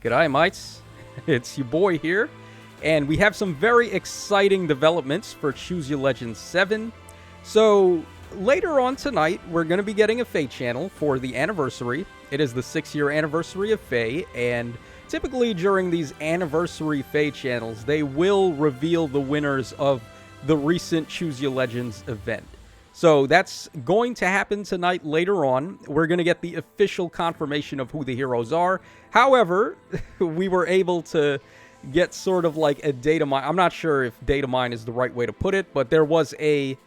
G'day, mates. It's your boy here, and we have some very exciting developments for Choose Your Legends 7. So, later on tonight, we're going to be getting a Fae channel for the anniversary. It is the 6-year anniversary of Fae, and typically during these anniversary Fae channels, they will reveal the winners of the recent Choose Your Legends event. So that's going to happen tonight later on. We're going to get the official confirmation of who the heroes are. However, we were able to get sort of like a data mine. I'm not sure if data mine is the right way to put it, but there was a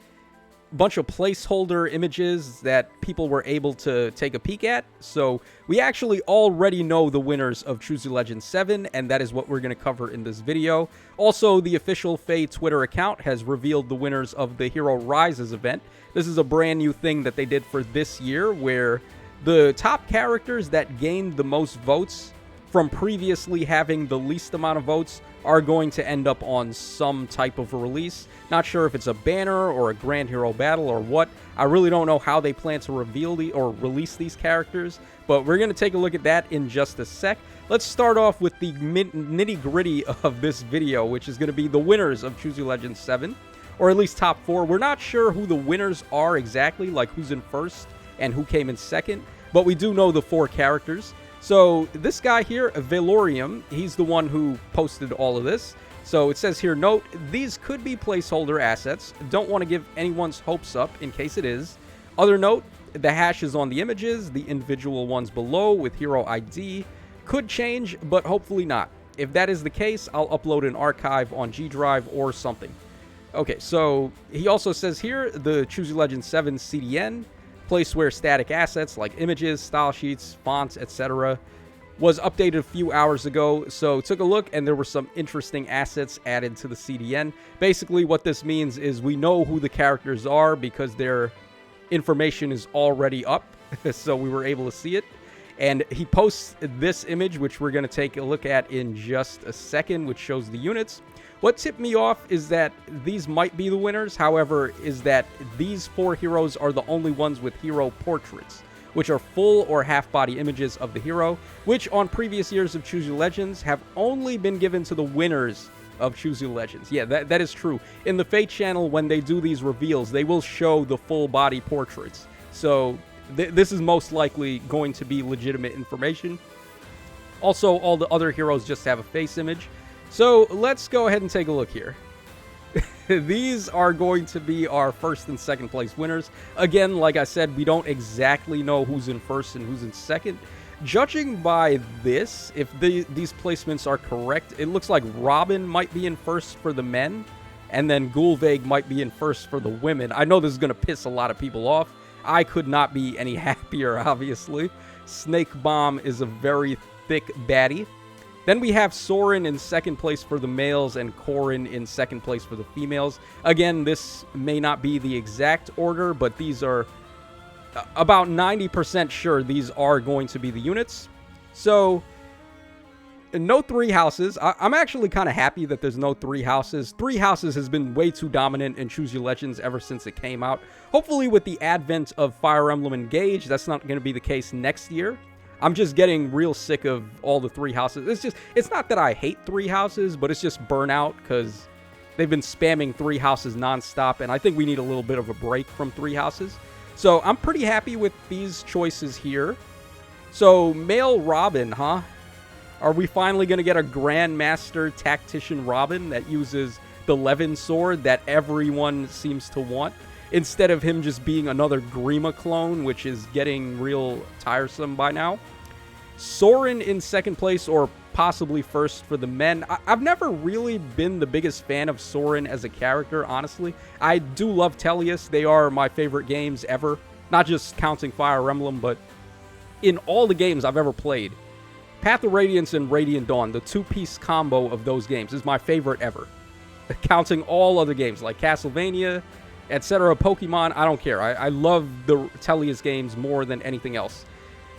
bunch of placeholder images that people were able to take a peek at. So we actually already know the winners of Choose Your Legends 7, and that is what we're going to cover in this video. Also, the official Fae Twitter account has revealed the winners of the Hero Rises event. This is a brand new thing that they did for this year, where the top characters that gained the most votes from previously having the least amount of votes are going to end up on some type of a release. Not sure if it's a banner or a Grand Hero Battle or what. I really don't know how they plan to reveal or release these characters, but we're going to take a look at that in just a sec. Let's start off with the nitty-gritty of this video, which is going to be the winners of Choose Your Legends 7, or at least top 4. We're not sure who the winners are exactly, like who's in first and who came in second, but we do know the 4 characters. So this guy here, Valorium, he's the one who posted all of this. So it says here, note, these could be placeholder assets. Don't want to give anyone's hopes up in case it is. Other note, the hash is on the images, the individual ones below with hero ID. Could change, but hopefully not. If that is the case, I'll upload an archive on G Drive or something. Okay, so he also says here, the Choose Your Legends 7 CDN, place where static assets like images, style sheets, fonts, etc. was updated a few hours ago. So took a look and there were some interesting assets added to the CDN. Basically what this means is we know who the characters are because their information is already up. So we were able to see it. And he posts this image, which we're going to take a look at in just a second, which shows the units. What tipped me off is that these might be the winners, however, is that these 4 heroes are the only ones with hero portraits, which are full or half-body images of the hero, which on previous years of Choose Your Legends have only been given to the winners of Choose Your Legends. Yeah, that is true. In the Fae channel, when they do these reveals, they will show the full-body portraits. So this is most likely going to be legitimate information. Also, all the other heroes just have a face image. So let's go ahead and take a look here. These are going to be our first and second place winners. Again, like I said, we don't exactly know who's in first and who's in second. Judging by this, if these placements are correct, it looks like Robin might be in first for the men, and then Gulveig might be in first for the women. I know this is going to piss a lot of people off. I could not be any happier, obviously. Snake Bomb is a very thick baddie. Then we have Soren in second place for the males and Corin in second place for the females. Again, this may not be the exact order, but these are about 90% sure these are going to be the units. So, no 3 houses. I'm actually kind of happy that there's no 3 houses. 3 houses has been way too dominant in Choose Your Legends ever since it came out. Hopefully with the advent of Fire Emblem Engage, that's not going to be the case next year. I'm just getting real sick of all the 3 houses. It's not that I hate 3 houses, but it's just burnout because they've been spamming 3 houses nonstop, and I think we need a little bit of a break from 3 houses. So I'm pretty happy with these choices here. So male Robin, huh? Are we finally going to get a Grandmaster Tactician Robin that uses the Levin sword that everyone seems to want? Instead of him just being another Grima clone, which is getting real tiresome by now. Soren in second place, or possibly first for the men. I've never really been the biggest fan of Soren as a character, honestly. I do love Tellius. They are my favorite games ever. Not just counting Fire Emblem, but in all the games I've ever played. Path of Radiance and Radiant Dawn, the 2-piece combo of those games, is my favorite ever. Counting all other games like Castlevania, etc., Pokemon, I don't care. I love the Tellius games more than anything else.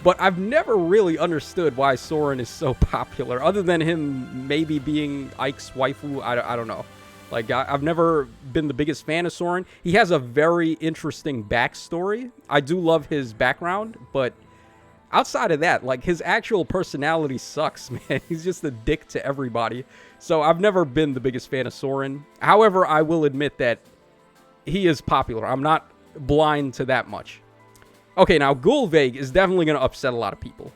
But I've never really understood why Soren is so popular, other than him maybe being Ike's waifu. I don't know. Like, I've never been the biggest fan of Soren. He has a very interesting backstory. I do love his background, but outside of that, like, his actual personality sucks, man. He's just a dick to everybody. So I've never been the biggest fan of Soren. However, I will admit that he is popular. I'm not blind to that much. Okay, now Gulveig is definitely going to upset a lot of people.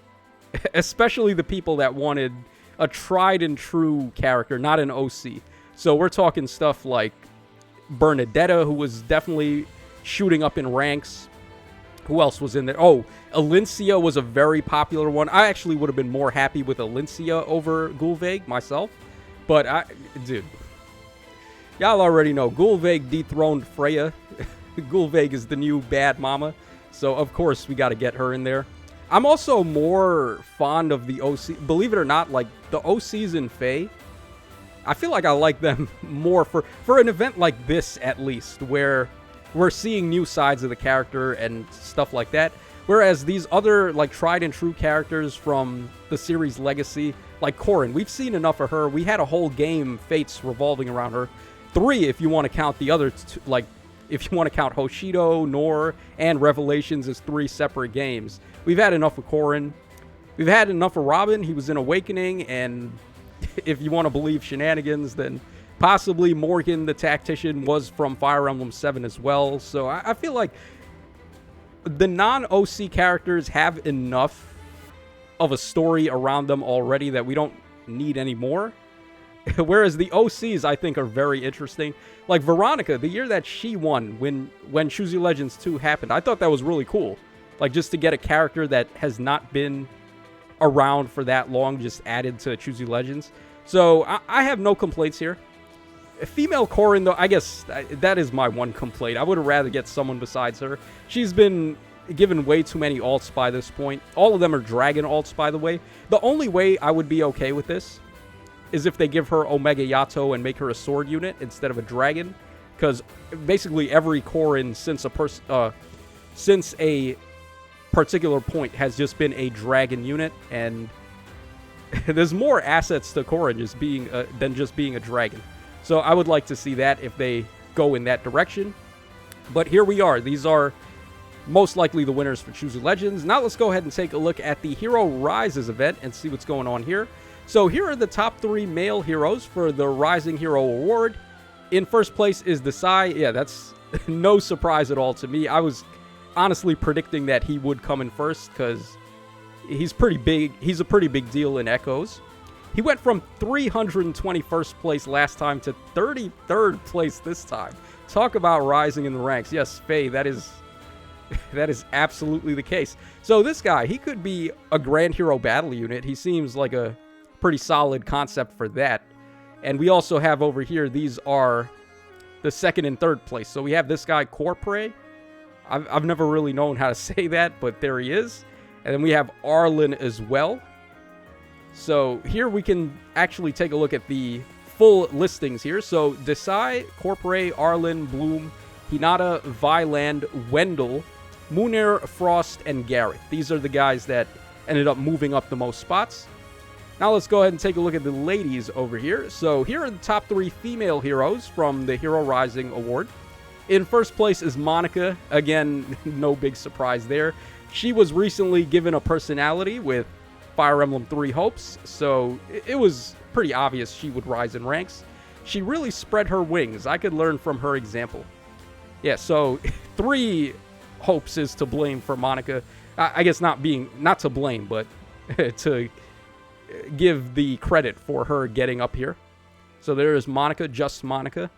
Especially the people that wanted a tried and true character, not an OC. So we're talking stuff like Bernadetta, who was definitely shooting up in ranks. Who else was in there? Oh, Alincia was a very popular one. I actually would have been more happy with Alincia over Gulveig myself. But, dude, y'all already know. Gulveig dethroned Freya. Gulveig is the new bad mama. So, of course, we got to get her in there. I'm also more fond of the OC. Believe it or not, like, the OCs in Fae, I feel like I like them more for an event like this, at least, where we're seeing new sides of the character and stuff like that. Whereas these other, like, tried and true characters from the series legacy, like Corrin, we've seen enough of her. We had a whole game, Fates, revolving around her. 3, if you want to count the other, like, if you want to count Hoshido, Nor, and Revelations as 3 separate games. We've had enough of Corrin. We've had enough of Robin. He was in Awakening, and if you want to believe shenanigans, then possibly Morgan the Tactician was from Fire Emblem 7 as well. So I feel like the non-OC characters have enough of a story around them already that we don't need any more. Whereas the OCs, I think, are very interesting. Like Veronica, the year that she won when Choose Your Legends 2 happened, I thought that was really cool. Like, just to get a character that has not been around for that long just added to Choose Your Legends. So I have no complaints here. Female Corrin, though, I guess that is my one complaint. I would have rather get someone besides her. She's been given way too many alts by this point. All of them are dragon alts, by the way. The only way I would be okay with this is if they give her Omega Yato and make her a sword unit instead of a dragon. Because basically every Corrin since a particular point has just been a dragon unit, and there's more assets to Corrin than just being a dragon. So I would like to see that if they go in that direction. But here we are. These are most likely the winners for Choose Your Legends. Now let's go ahead and take a look at the Hero Rises event and see what's going on here. So here are the top 3 male heroes for the Rising Hero Award. In first place is Desai. Yeah, that's no surprise at all to me. I was honestly predicting that he would come in first because he's pretty big. He's a pretty big deal in Echoes. He went from 321st place last time to 33rd place this time. Talk about rising in the ranks. Yes, Faye, that is absolutely the case. So this guy, he could be a Grand Hero Battle unit. He seems like a pretty solid concept for that. And we also have over here, these are the 2nd and 3rd place. So we have this guy, Corpre. I've never really known how to say that, but there he is. And then we have Arlen as well. So here we can actually take a look at the full listings here. So Desai, Corpre, Arlen, Bloom, Hinata, Vyland, Wendell, Munir, Frost, and Gareth. These are the guys that ended up moving up the most spots. Now let's go ahead and take a look at the ladies over here. So here are the top 3 female heroes from the Hero Rising Award. In first place is Monica. Again, no big surprise there. She was recently given a personality with Fire Emblem 3 Hopes, so it was pretty obvious she would rise in ranks. She really spread her wings. I could learn from her example. Yeah, so 3 Hopes is to blame for Monica. I guess not to blame, but to give the credit for her getting up here. So there is Monica, just Monica.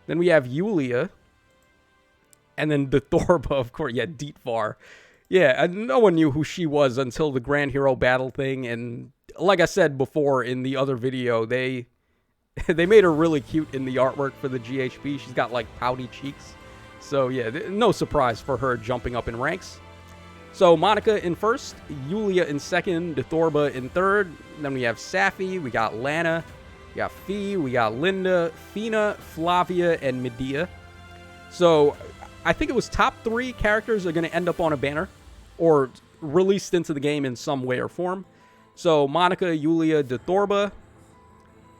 Then we have Yulia. And then the Thorba, of course. Yeah, Dietvar. Yeah, no one knew who she was until the Grand Hero Battle thing. And like I said before in the other video, they made her really cute in the artwork for the GHB. She's got, like, pouty cheeks. So, yeah, no surprise for her jumping up in ranks. So, Monica in first, Yulia in second, Dithorba in third. Then we have Safi, we got Lana, we got Fee, we got Linda, Fina, Flavia, and Medea. So, I think it was top 3 characters are going to end up on a banner or released into the game in some way or form. So, Monica, Yulia, Dithorba.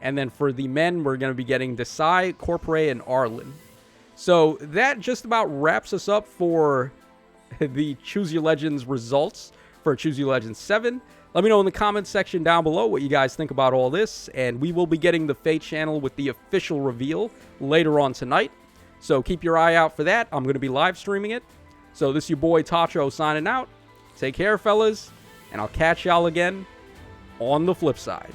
And then for the men, we're going to be getting Desai, Corpre, and Arlen. So, that just about wraps us up for the Choose Your Legends results for Choose Your Legends 7. Let me know in the comments section down below what you guys think about all this, and we will be getting the Fate channel with the official reveal later on tonight. So keep your eye out for that. I'm going to be live streaming it. So this is your boy Tacho signing out. Take care, fellas, and I'll catch y'all again on the flip side.